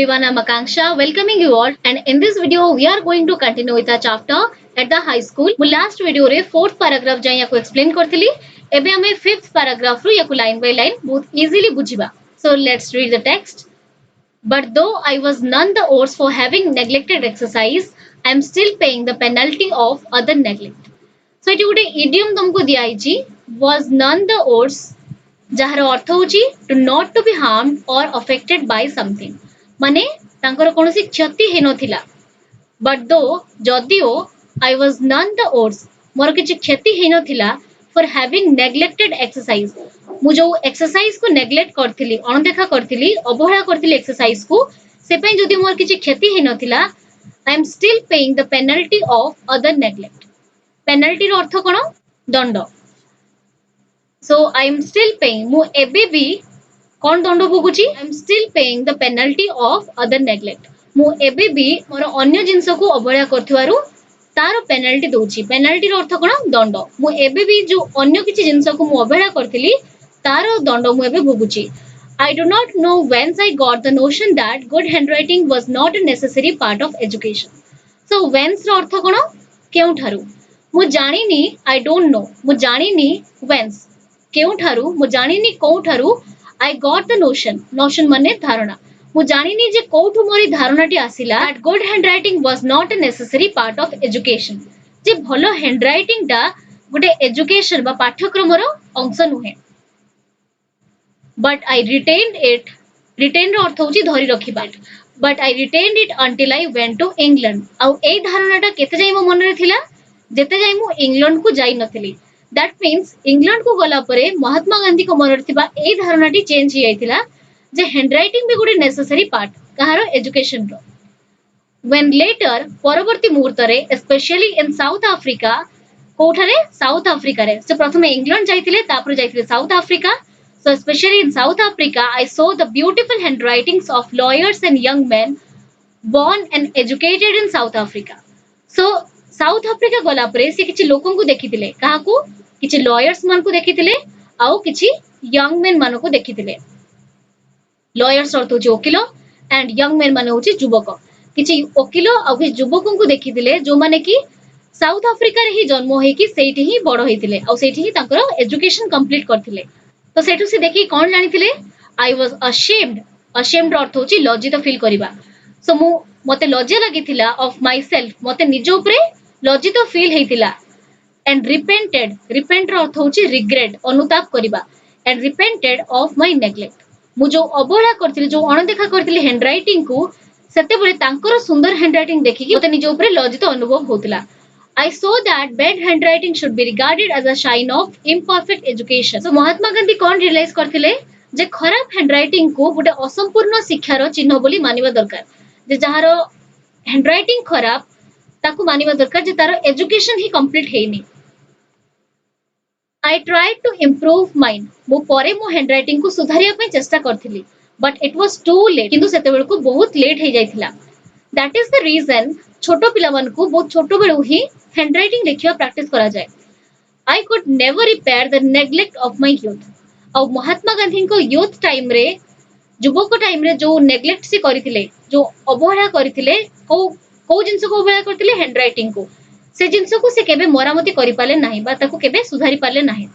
everyone, I'm Akanksha, welcoming you all, and in this video we are going to continue with our chapter at the high school. ମୁଁ last video रे fourth paragraph जाई याको explain करथिली. एबे हमें fifth paragraph रू याको line by line बहुत easily बुझिबा. So let's read the text. But though I was none the worse for having neglected exercise, I am still paying the penalty of other neglect. So ଏଠି ଗୋଟେ idiom तुमको दिया आइची, was none the worse ଯାହାର ଅର୍ଥ ହେଉଛି to not to be harmed or affected by something ମାନେ ତାଙ୍କର କୌଣସି କ୍ଷତି ହେଇନଥିଲା but though ଯଦିଓ I was none the worse ମୋର କିଛି କ୍ଷତି ହେଇନଥିଲା for having neglected exercise ମୁଁ ଯୋଉ exercise କୁ neglect କରିଥିଲି ଅଣଦେଖା କରିଥିଲି ଅବହେଳା କରିଥିଲି exercise କୁ ସେ ପାଇଁ ଯଦି ମୋର କିଛି କ୍ଷତି ହେଇନଥିଲା I am still paying the penalty of other neglect penalty ର ଅର୍ଥ କଣ ଦଣ୍ଡ So I am still paying. ମୁଁ ଏବେ ବି କଣ ଦଣ୍ଡ ଭୋଗୁଛି? I am still paying the penalty of other neglect. ମୁଁ ଏବେ ବି ମୋର ଅନ୍ୟ ଜିନିଷକୁ ଅବହେଳା କରୁଥିବାରୁ ତାର penalty ଦଉଛି. penalty ର ଅର୍ଥ କଣ? ଦଣ୍ଡ. ମୁଁ ଏବେ ବି ଯୋଉ ଅନ୍ୟ କିଛି ଜିନିଷକୁ ମୁଁ ଅବହେଳା କରିଥିଲି ତାର ଦଣ୍ଡ ମୁଁ ଏବେ ଭୋଗୁଛି. I do not know whence I got the notion that good handwriting was not a necessary part of education. So whence ର ଅର୍ଥ କଣ? କେଉଁଠାରୁ? ମୁଁ ଜାଣିନି I don't know. ମୁଁ ଜାଣିନି whence. କେଉଁଠାରୁ ମୁଁ ଜାଣିନି କୋଉଠାରୁ I got the notion ମାନେ ଧାରଣା ମୁଁ ଜାଣିନି ଯେ କୋଉଠୁ ମୋର ଧାରଣାଟି ଆସିଲା that good handwriting was not a necessary part of education ଯେ ଭଲ handwriting ଟା ଗୋଟେ education ବା ପାଠ୍ୟକ୍ରମର ଅଂଶ ନୁହେଁ but I retained it retain ର ଅର୍ଥ ହେଉଛି ଧରି ରଖିବା but I retained it until I went to England ଆଉ ଏଇ ଧାରଣାଟା କେତେ ଯାଇ ମୋ ମନରେ ଥିଲା ଯେତେ ଯାଇ ମୁଁ ଇଂଲଣ୍ଡକୁ ଯାଇ ନଥିଲି That means इंग्लैंड को गला परे महात्मा गांधी को मनर थिबा ए धारणाटी चेंज हि आइथिला जे हैंडराइटिंग भी गुडे नेसेसरी पार्ट कहारो एजुकेशन रो when later परवर्ती मुहूर्त रे स्पेशली इन साउथ अफ्रीका कोठारे साउथ अफ्रीका रे से प्रथमे इंग्लैंड जाइथिले तापर जाइथिले South Africa so especially in south africa I saw the beautiful handwritings of lawyers and young men born and educated in south africa so south Africa गला परे से किछि लोकन को देखिथिले काहाकू किछि लॉयर्स मान को देखिथिले आउ किछि यंग मेन मान को देखिथिले लॉयर्स अर्थ होछि वकील एंड यंग मेन माने होछि युवक किछि वकील आउ किछि युवकन को देखिथिले जो माने कि साउथ अफ्रीका रे ही जन्म होई कि सेठी ही बड़ होइथिले आउ सेठी ही तांकर एजुकेशन कंप्लीट करथिले तो सेठु से देखि कोन जानिथिले आई वाज ashamed अर्थ होछि लज्जित फील करिबा सो मु मते लज्जा लागिथिला ऑफ माय सेल्फ मते निज ऊपरे लज्जित फील हेतिला and repent ର ଅର୍ଥ ହେଉଛି regret ଅନୁତାପ କରିବା and repented of my neglect ମୁଁ ଯୋଉ ଅବହେଳା କରିଥିଲି ଯୋଉ ଅଣଦେଖା କରିଥିଲି ହ୍ୟାଣ୍ଡରାଇଟିଂ କୁ ସେତେବେଳେ ତାଙ୍କର ସୁନ୍ଦର ହ୍ୟାଣ୍ଡରାଇଟିଂ ଦେଖିକି ମତେ ନିଜ ଉପରେ ଲଜ୍ଜିତ ଅନୁଭବ ହଉଥିଲା I saw that bad handwriting should be regarded as a sign of imperfect education so Mahatma Gandhi कौन रियलाइज करथिले जे खराब ह্যান্ডরাইটিং को गोटे असंपूर्ण शिक्षार चिन्ह बोली मानिबा दरकार जे जहार ह্যান্ডরাইটিং खराब ताकू मानिबा दरकार जे तार एजुकेशन ही कंप्लीट हेनी I tried to improve mine मो परे मो हैंडराइटिंग को सुधारिया पई चेष्टा करथिली but it was too late किंतु सेते बेल को बहुत लेट हे जाइथिला that is the reason छोटो पिला मन को बहुत छोटो बेलु ही हैंडराइटिंग लिखिया प्रैक्टिस करा जाय I could never repair the neglect of my youth और महात्मा गांधी को youth टाइम रे युवक टाइम रे जो नेग्लेक्ट से करिथिले जो अवहेला करिथिले को जिंस को अवहेला करथिले हैंडराइटिंग को से जिंस को से केबे मरामती करि पाले नाही बा ताको केबे सुधारी पाले नाही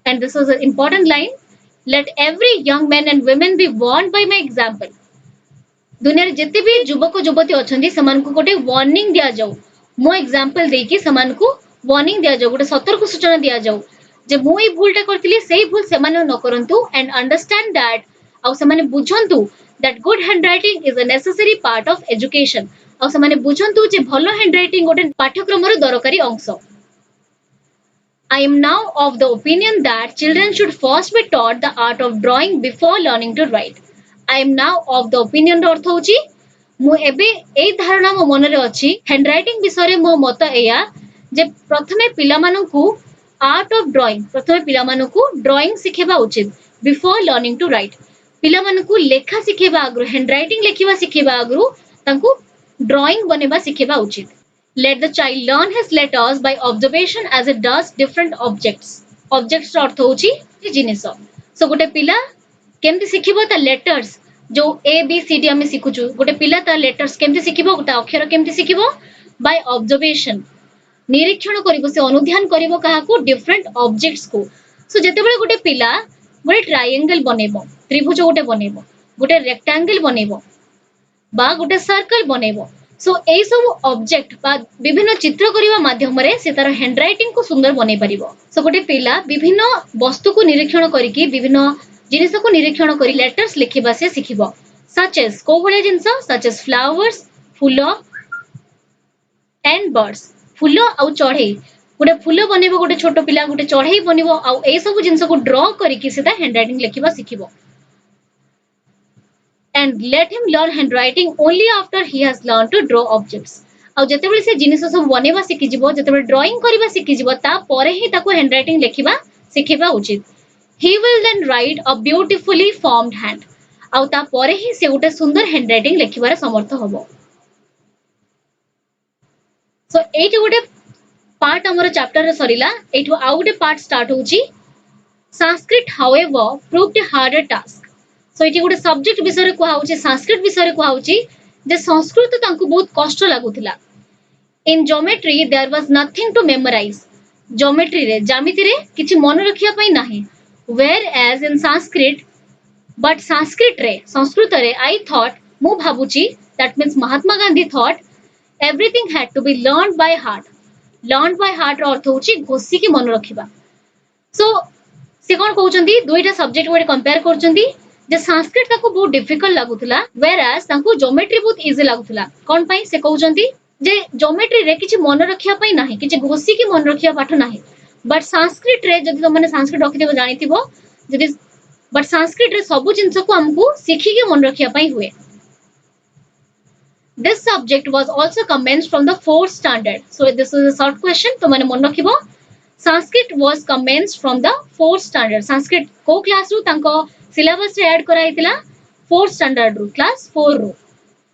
and this is an important line let every young man and women be warned by my example दुनिया रे जते भी युवक युवती अछंती समान को गोटे वार्निंग दिया जाऊ मो एग्जांपल दे कि समान को वार्निंग दिया जाऊ गोटे सतर्क सूचना दिया जाऊ जे मु ई भूलटा करथिली सेही भूल से माने न करंतु एंड अंडरस्टैंड दैट आउ से माने बुझंतु that good handwriting is a necessary part of education ଆଉ ସେମାନେ ବୁଝନ୍ତୁ ଯେ ଭଲ ହ୍ୟାଣ୍ଡରାଇଟିଂ ଗୋଟେ ପାଠ୍ୟକ୍ରମର ଦରକାରୀ ଅଂଶ I am now of the opinion that children should first be taught the art of drawing before learning to write I am now of the opinion ର ଅର୍ଥ ହେଉଛି ମୁଁ ଏବେ ଏଇ ଧାରଣା ମୋ ମନରେ ଅଛି ହ୍ୟାଣ୍ଡରାଇଟିଂ ବିଷୟରେ ମୋ ମତ ଏଇଆ ଯେ ପ୍ରଥମେ ପିଲାମାନଙ୍କୁ ଆର୍ଟ ଅଫ ଡ୍ରଇଂ ପ୍ରଥମେ ପିଲାମାନଙ୍କୁ ଡ୍ରଇଂ ଶିଖେଇବା ଉଚିତ before learning to write ପିଲାମାନଙ୍କୁ ଲେଖା ଶିଖେଇବା ଆଗରୁ ହ୍ୟାଣ୍ଡରାଇଟିଂ ଲେଖିବା ଶିଖେଇବା ଆଗରୁ ତାଙ୍କୁ drawing बनेबा सिखेबा उचित let the child learn his letters by observation as it does different objects ର ଅର୍ଥ ହେଉଛି ଜିନିଷ so ଗୋଟେ ପିଲା କେମିତି ଶିଖିବ ତା letters जो ए बी सी डी आम शिखुचु गोटे पिला ता लेटर्स केमती शिखिबो गोटे अक्षर केमती शिखिबो बाय ऑब्जर्वेशन निरीक्षण करिवो से अनुध्यान करिवो काहाकू डिफरेंट ऑब्जेक्ट्स को सो जेतेबेले गोटे पिला गोटे ट्रायंगल बनेबो त्रिभुज गोटे बनेबो गोटे रेक्टेंगल बनेबो बा गोटे सर्कल बनेबो सो एई सब ऑब्जेक्ट बा विभिन्न चित्र करिवा माध्यम रे से तार हैंडराइटिंग को सुंदर बनै परिबो सो गोटे पिला विभिन्न वस्तु को निरीक्षण करिकि विभिन्न जिनिस को निरीक्षण करी लेटर्स लिखिबा से सिखिबो सच एज को भले जिंस सच एज फ्लावर्स फूल एंड बर्ड्स फूल आउ चढ़ई गोटे फूल बनेबो गोटे छोट पिला गोटे चढ़ई बनिबो आउ ए सब जिंस को ड्रॉ करिकि से handwriting लिखिबा सिखिबो and let him learn handwriting only after he has learned to draw objects आउ जेतेबेले से जिनिस सब बनेबा सिखि जिवो जेतेबेले ड्राइंग करिबा सिखि जिवो ता परे ही ताको हैंडराइटिंग लिखिबा सिखिबा उचित he will then write a beautifully formed hand आउ ता परे ही से गोटे सुंदर हैंडराइटिंग लिखिबार समर्थ हबो सो एठी गोटे पार्ट हमर चैप्टर रे सरिला एठो आउ गोटे पार्ट स्टार्ट होची Sanskrit however proved a harder task सो ये गोटे सब्जेक्ट विषय रे कहौ छी संस्कृत विषय रे कहौ छी जे संस्कृत तांको बहुत कष्ट लागुथिला in geometry there was nothing to memorise geometry रे ज्यामिति रे किछि मन रखिया पई नाही whereas in Sanskrit but Sanskrit रे संस्कृत रे आई थॉट मु भाबुची that means Mahatma Gandhi thought everything had to be learned by heart अर्थ होची घोसी की मन रखिबा सो से कोन कहउचंदी दुईटा सब्जेक्ट गोटे कंपेयर करचंदी जे संस्कृत ताको बहुत डिफिकल्ट लागुथिला वेयर एज ताको ज्योमेट्री बहुत इजी लागुथिला कोन पई से कहउचंदी जे ज्योमेट्री रे किछि मन रखिया पई नाही किछि घोसी की मन रखिया पाठ नाही बट संस्कृत रे जदि तुमने संस्कृत रखिथिबो जानिथिबो जदि बट संस्कृत रे सब जिंस को हमकु सिखि के मन रखिया पई हुए this subject was also commenced from the 4th standard so this is a short question तुमने मन रखिबो Sanskrit was commenced from the 4th standard Sanskrit को क्लास रु तांको सिलेबस रे ऐड कराइतिला 4th standard रु क्लास 4 रु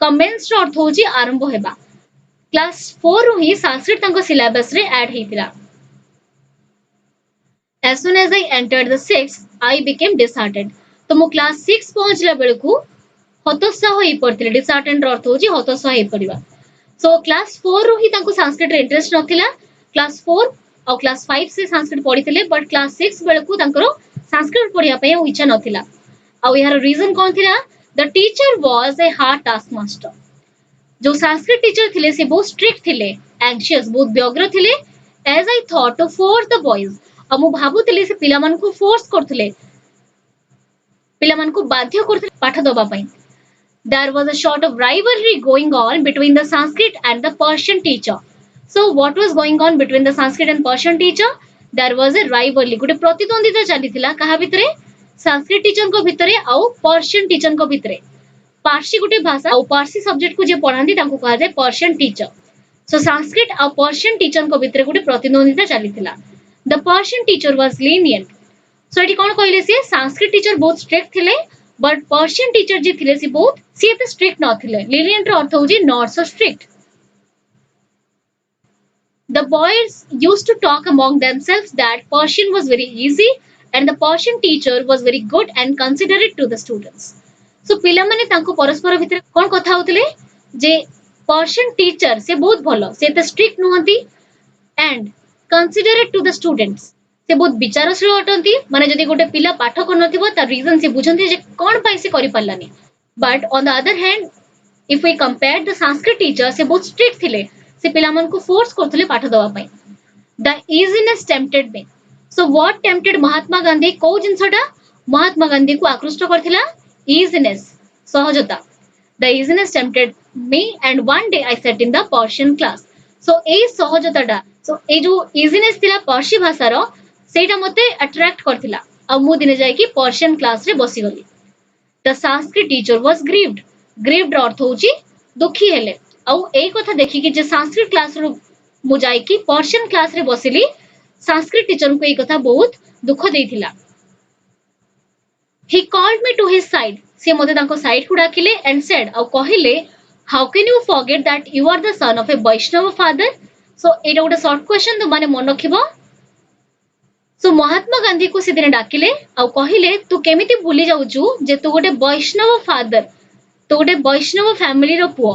commenced अर्थ होची आरंभ हेबा क्लास 4 रु ही संस्कृत तांको सिलेबस रे add हेतिला as soon as I entered the 6th I became disheartened तो मु क्लास 6 पहुंचला बेलकू हतोत्साह होई पड़तिले डिसहार्टेंड अर्थ होची हतोत्साह होई पड़िबा सो क्लास 4 रु ही तांको संस्कृत रे इंटरेस्ट नथिला क्लास 4 और क्लास 5 से संस्कृत पढ़िथिले बट क्लास 6 बेलकू तांकरो संस्कृत पढ़िया पय इच्छा नथिला आ यार रीजन कोन थिला the teacher was a hard task master जो संस्कृत टीचर थिले से बहुत स्ट्रिक्ट थिले एंग्शियस बहुत व्यग्र थिले as I thought to force the boys आ मु भाबुथिले से पिला मन को फोर्स करथिले पिला मन को बाध्य करथिले पाठ दबा पय there was a sort of rivalry going on between the Sanskrit and the Persian teacher. So what was going on between the Sanskrit and Persian teacher? There was a rivalry. गोटे प्रतिद्वंदिता चलीथिला कहा भितरे संस्कृत टीचर को भितरे आउ Persian teacher को भितरे पारसी गोटे भाषा आउ पारसी सब्जेक्ट को जे पढ़ांती तांको कहा जाय पर्शियन टीचर सो संस्कृत आउ पर्शियन टीचर को भितरे गोटे प्रतिद्वंदिता चलीथिला the Persian teacher was lenient so एटी कोन कहले से संस्कृत टीचर बहुत स्ट्रिक्ट थिले बट पर्शियन टीचर जे थिले से बहुत सी एते स्ट्रिक्ट न थिले lenient रो अर्थ होजी not so strict the boys used to talk among themselves that Persian was very easy and the Persian teacher was very good and considerate to the students so पिला माने तांको परस्पर भितर कोन कथा होतले जे Persian teacher से बहुत भलो से एते strict नहंती and considerate to the students से बहुत विचारशील अटंती माने जदी गोटे पिला पाठ कर नथिबो त रीजन से बुझंती जे कोन पई से करि पल्लानी but on the other hand if we compare the Sanskrit teacher से बहुत स्ट्रिक्ट थिले से पिला मन को फोर्स करथले पाठ दवा पई the easiness tempted me so what tempted Mahatma Gandhi को जिंसटा महात्मा गांधी को आकृष्ट करथिला इजीनेस सहजता the easiness tempted me and one day I set in the Persian class so ए सहजताटा सो ए जो इजीनेस थिला पर्सी भाषा रो सेटा मते अट्रैक्ट करथिला आ मु दिने जाय कि पर्शियन क्लास रे बसी गली the Sanskrit teacher was grieved अर्थ होची दुखी हेले आउ ए कथा देखि कि जे संस्कृत क्लास रो मु जाय कि पर्शियन क्लास रे बसिली संस्कृत टीचर को ए कथा बहुत दुख देथिला he called me to his side से मते तांको साइड को डाकिले एंड सेड आउ कहिले how can you forget that you are the son of a Vaishnav father so एटा गोटे शॉर्ट क्वेश्चन तो माने मन रखिबो सो महात्मा गांधी को से दिन डाकिले आ कहिले तू केमिति भूली जाउछु जे तू गोटे वैष्णव फादर, तो गोटे वैष्णव फैमिली रो पुओ,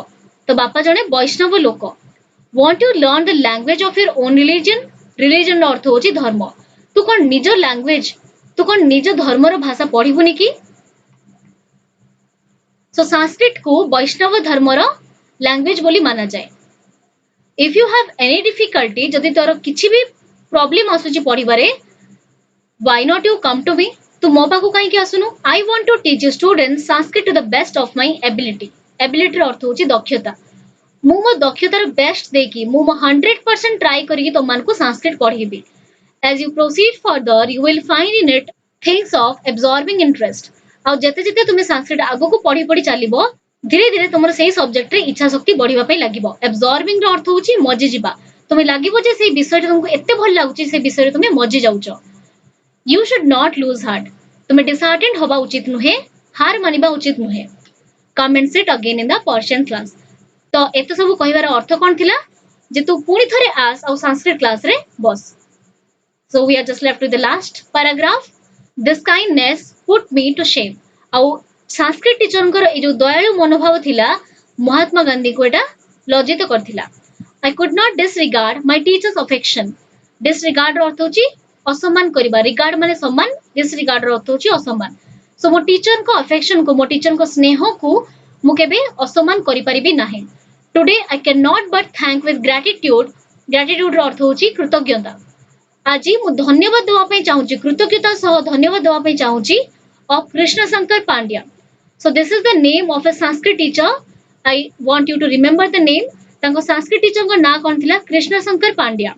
तो बापा जने वैष्णव लोक। Want you learn the language of your own religion? Religion रो अर्थ होची धर्म। तू कोन निज लैंग्वेज, तू कोन निज धर्म रो भाषा पढ़िबुनी की? सो संस्कृत को वैष्णव धर्म रो लैंग्वेज बोली माना जाए। If you have any difficulty, जदि तोर किछि भी प्रॉब्लम आसुची पढ़िबारे, why not you come to me? तू मो पाखु काहे कि आसुनु? I want to teach you students Sanskrit to the best of my ability. Ability रो अर्थ होची दक्षता। मु मो दक्षतार बेस्ट देकी मु मो 100% ट्राई करिकी तमनको Sanskrit पढ़िबी। As you proceed further, you will find in it things of absorbing interest. आ जेते जेते तुमे संस्कृत आगो को पढ़ी पढ़ी चलिबो, धीरे धीरे तुमर सेही सब्जेक्ट रे इच्छा शक्ति बढ़िबा पई लागिबो। एब्जॉर्बिंग रो अर्थ होची मजी जिबा। तुमे लागिबो जे सेही विषय तुमको एते भल लागुची, से विषय तुमे मजी जाउचो। You should not lose heart. तुमे disheartened होबा उचित नुहे, हार मानिबा उचित नुहे। Come and sit again in the Persian class. तो एते सब कहिबार अर्थ कोन थिला जे तू पुनी थरे आस आ संस्कृत क्लास रे बस। So we are just left with the last paragraph. This kindness put me to shame. आउ संस्कृत टीचर कर ए जो दयालु मनोभाव थिला, महात्मा गांधी को एटा लज्जित करथिला। I could not disregard my teacher's affection. Disregard रो अर्थ होची असम्मान करिबा। रिगार्ड माने सम्मान, डिसरिगार्ड रो अर्थ होची असम्मान। सो मो टीचर को अफेक्शन को, मो टीचर को स्नेह को मु केबे असम्मान करि परिबी नाही। Today I can not but thank with gratitude. Gratitude रो अर्थ होची कृतज्ञता। आज मु धन्यवाद देवा पई चाहूची, कृतज्ञता सह धन्यवाद देवा पई चाहूची ऑफ Krishna Shankar Pandya. So this is the name of a Sanskrit teacher. I want you to remember the name. तांको संस्कृत टीचर को ना कोन थिला? कृष्ण शंकर पांड्या।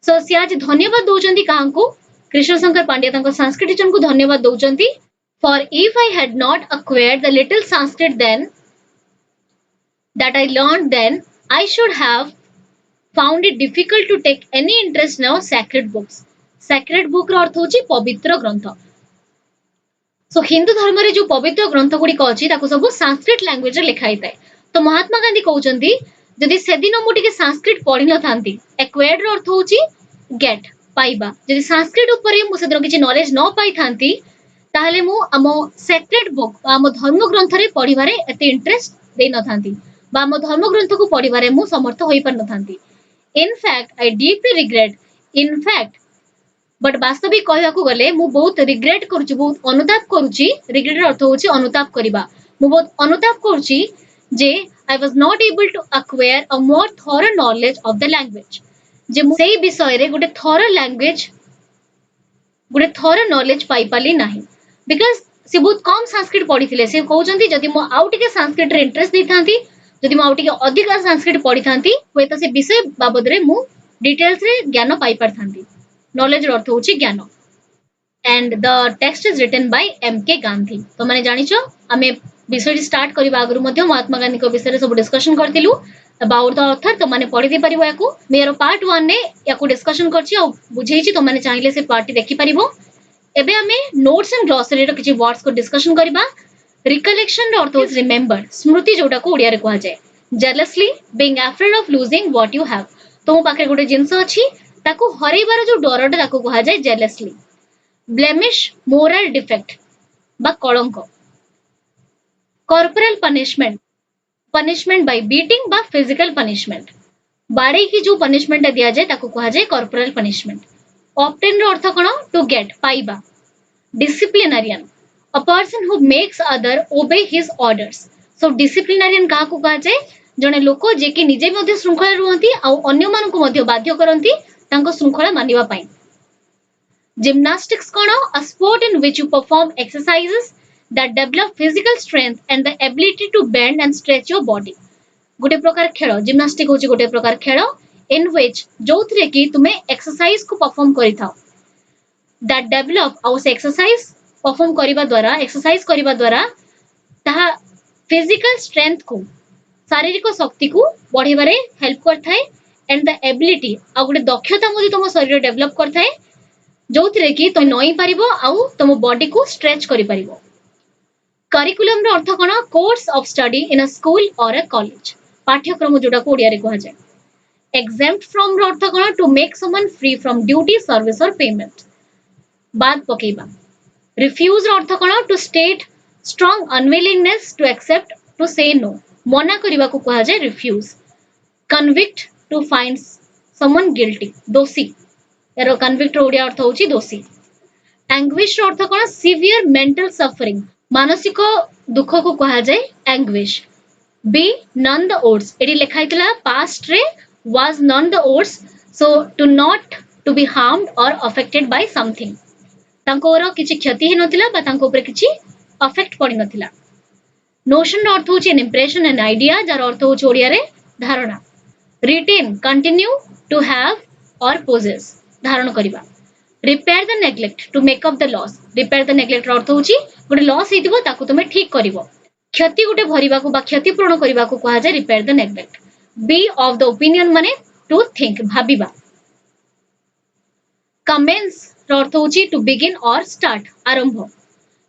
सो से आज धन्यवाद दौचंती काहांकु? कृष्ण शंकर पांड्या तांको संस्कृत टीचर को धन्यवाद दौचंती। For if I had not acquired the little Sanskrit then that I learned then, I should have found it difficult to take any interest in our sacred books. Sacred book रो अर्थ होची पवित्र ग्रंथ। सो हिंदू धर्म रे जो पवित्र ग्रंथ गुडी अछि ताको सब संस्कृत लैंग्वेज रे लिखा हिताय। तो महात्मा गांधी कहउचंती जदि सेदिन मु टिके संस्कृत पढ़ी न थांती, एक्वायर्ड रो अर्थ होची गेट पाइबा। जदि संस्कृत ऊपर मु सेदिन किछि नॉलेज न पाई थांती, ताहले मु आमो सेक्रेड बुक आमो धर्म ग्रंथ रे पढ़िबारे एते इंटरेस्ट दे न थांती, बा आमो धर्म ग्रंथ को पढ़िबारे मु समर्थ होई पर न थांती। In fact I deeply regret, in fact but वास्तविक कहया को गले मु बहुत रिग्रेट करूची, बहुत अनुताप करूची। रिग्रेट अर्थ होची अनुताप करिबा। मु बहुत अनुताप करूची जे I was not able to acquire a more thorough knowledge of the language. जे मु सेही विषय रे गोटे थॉरो लैंग्वेज, गोटे थॉरो नॉलेज पाई पाली नाही। बिकॉज से बहुत कम संस्कृत पढ़ी थिले। से कहउचंती जदि मु आउ टिके संस्कृत रे इंटरेस्ट दे थांती, जदि मु आउ टिके अधिक संस्कृत पढ़ी थांती, होय त से विषय बाबद रे मु डिटेल्स रे ज्ञान पाई पर थांती। नॉलेज अर्थ होची ज्ञान। And the text is written by M K. Gandhi. तो माने जानिचो हमें विषय स्टार्ट करबा आगरु मध्ये महात्मा गांधी को विषय रे सब डिस्कशन करतिलु अबाउट द ऑथर। तो माने पढ़ी दे परिबो याकू। मेरो पार्ट 1 ने याकू डिस्कशन करछि आ बुझेइछि। तो माने चाहिले से पार्ट देखि परिबो। एबे हमें नोट्स एंड ग्लॉसरी रो किछि वर्ड्स को डिस्कशन करबा। रिकलेक्शन रो अर्थ होची रिमेंबर, स्मृति जोटा को ओडिया रे कहै जाय। जेलसली being afraid of losing what you have. तो मो पाखे गोटे जिंस अछि ताको हरैबार जो डरटा ताको कहै जाय जेलसली। ब्लेमिश मोरल डिफेक्ट बा कलंक। Corporal punishment, punishment by beating बा फिजिकल पनिशमेंट। बाड़े की जो पनिशमेंट दिया जाए ताको कहै जाय कॉर्पोरल पनिशमेंट। ऑब्टेन रो अर्थ कोन? टू गेट पाइबा। Disciplinarian a person who makes other obey his orders. So disciplinarian का को कहै जाय? जने लोक जे कि निजे मध्ये शृंखला रुहंती आ अन्य मान को मध्ये बाध्य करंती तांको शृंखला मानिबा पई। Gymnastics cone? A sport in which you perform exercises that develop physical strength and the ability to bend and stretch your body. गोटे प्रकार खेल जिम्नास्टिक होची गोटे प्रकार खेल in which जोथरे की तुमे एक्सरसाइज को परफॉर्म करि थाओ। that develop आउ से एक्सरसाइज परफॉर्म करिबा द्वारा, एक्सरसाइज करिबा द्वारा ताहा फिजिकल स्ट्रेंथ को, शारीरिक शक्ति को बढ़िबारे हेल्प करथाय एंड द एबिलिटी आ गोटे दक्षता मध्ये तुम शरीर डेवलप करथाय जोथरे की तुम नई पारिबो आउ तुम बॉडी को स्ट्रेच करि पारिबो। करिकुलम रो अर्थ कोन? Course of study in a school or a college. पाठ्यक्रम जोटा को ओडिया रे कहै जाय। exempt from ର ଅର୍ଥ କଣ to make someone free from duty service or payment ବାଦ ପକେଇବା refuse ର ଅର୍ଥ କଣ to state strong unwillingness to accept to say no ମନା କରିବାକୁ କୁହାଯାଏ refuse convict to find someone guilty ଦୋଷୀ यार convict ର ओडिया अर्थ होची दोषी anguish ର ଅର୍ଥ କଣ severe mental suffering ମାନସିକ ଦୁଃଖ କୁ କୁହାଯାଏ anguish B none the odds ଏଠି ଲେଖା ହେଇଥିଲା past ରେ was none the odds so to not to be harmed or affected by something ତାଙ୍କର କିଛି କ୍ଷତି ହେଇ ନଥିଲା ବା ତାଙ୍କ ଉପରେ କିଛି affect ପଡି ନଥିଲା notion ର ଅର୍ଥ ହୋଉଛି an impression an idea ଯାର ଅର୍ଥ ହୋଉଛି ଓଡ଼ିଆ ରେ ଧାରଣା retain continue to have or possess धारण करिबा repair the neglect to make up the loss repair the neglect ର ଅର୍ଥ होची गोटे लॉस हेतिबो ताकू तमे ठीक करिवो क्षति गोटे भरिबा को बा क्षति पूर्ण करिबा को कहा जाय repair the neglect be of the opinion माने to think भाबिबा commence ର ଅର୍ଥ होची to begin or start आरंभ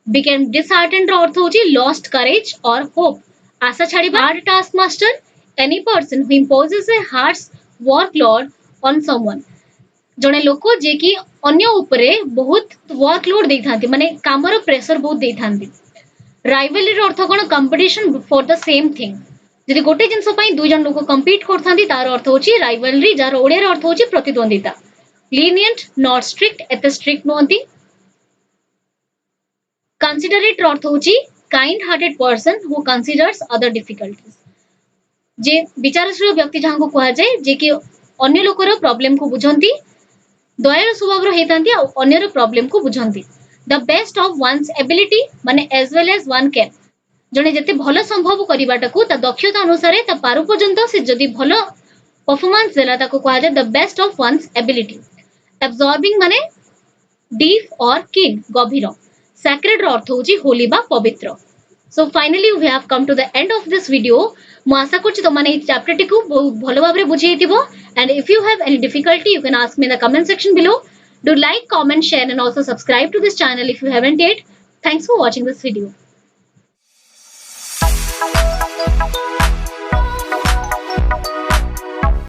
became disheartened ର ଅର୍ଥ होची lost courage or hope Asha छाड़िबा hard task master any person who imposes a harsh workload on someone जने लोक जे कि अन्य उपरे बहुत वर्कलोड देई थांती माने कामर प्रेशर बहुत देई थांती राइवलरी रो अर्थ कोन competition for the same thing जदि गोटे जिंस पई दुई जन लोक कंपीट करथांती तार अर्थ होची राइवलरी जार ओडिया रो अर्थ होची प्रतिद्वंदिता lenient नॉट स्ट्रिक्ट एते स्ट्रिक्ट नोंती कंसीडरेट रो अर्थ होची kind hearted person who considers other difficulties जे विचारशील व्यक्ति जहां को कहा जाय जे कि अन्य लोकर प्रॉब्लम को बुझंती दयार स्वभाव हेतांती आ अन्यर प्रॉब्लम को बुझंती the best of one's ability माने as well as one can जने जते भलो संभव करिबाटा को ता दक्षता अनुसार ता पारु पर्यंत से जदी भलो परफॉर्मेंस देला ताको कहा जाय the best of one's ability absorbing माने डीप और कीन गभीर सैक्रेड रो अर्थ होची होली बा पवित्र so finally we have come to the end of this video मु आशा करछि त माने चैप्टर टी को बहुत भलो भाबरे बुझी हेतिबो and if you have any difficulty you can ask me in the comment section below do like comment share and also subscribe to this channel if you haven't yet thanks for watching this video